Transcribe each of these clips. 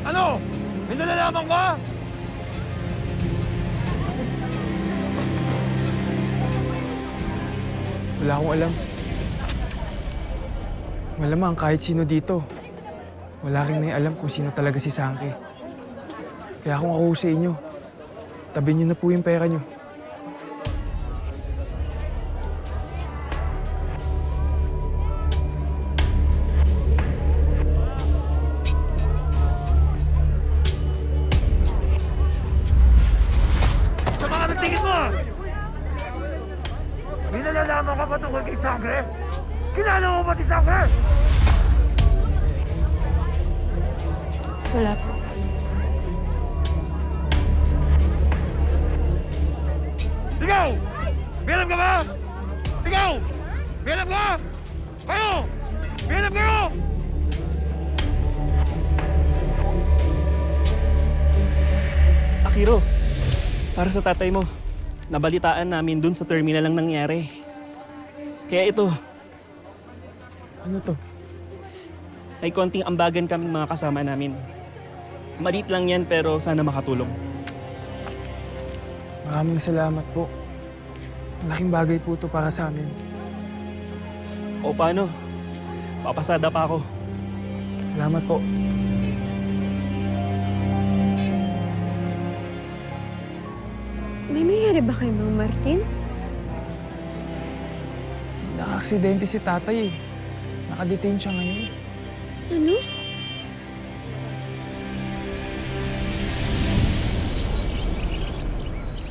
Ano? May nalalaman ka? Wala akong alam. Malamang kahit sino dito, wala rin may alam kung sino talaga si Sangke. Kaya kung ako sa inyo, tabi niyo na po yung pera niyo. Sa mga nagtingin mo! May nalalaman ka ba tungkol kay Sangre? Kilala mo ba si Sangre? Wala po. Ikaw! May alam ka ba? Ikaw! May alam ka? Kayo! May alam kayo! Akiro, para sa tatay mo, nabalitaan namin dun sa terminal lang nangyari. Kaya ito, Ano to? ay konting ambagan kaming mga kasama namin. Maliit lang yan pero sana makatulong. Maraming salamat po. Malaking bagay po to para sa amin. O paano? Papasada pa ako. Salamat po. May nangyari ba kay Mang Martin? Naka-aksidente si tatay eh. Nakadetain siya ngayon. Ano?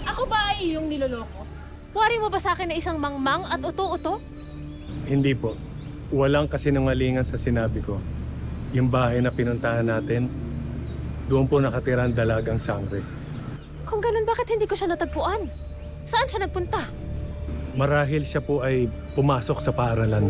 Ako ba ay iyong niloloko? Wari mo ba sa akin na isang mangmang at uto-uto? Hindi po. Walang kasinungalingan sa sinabi ko. Yung bahay na pinuntahan natin, doon po nakatira ang dalagang Sangre. Kung ganun, bakit hindi ko siya natagpuan? Saan siya nagpunta? Marahil siya po ay pumasok sa paaralan.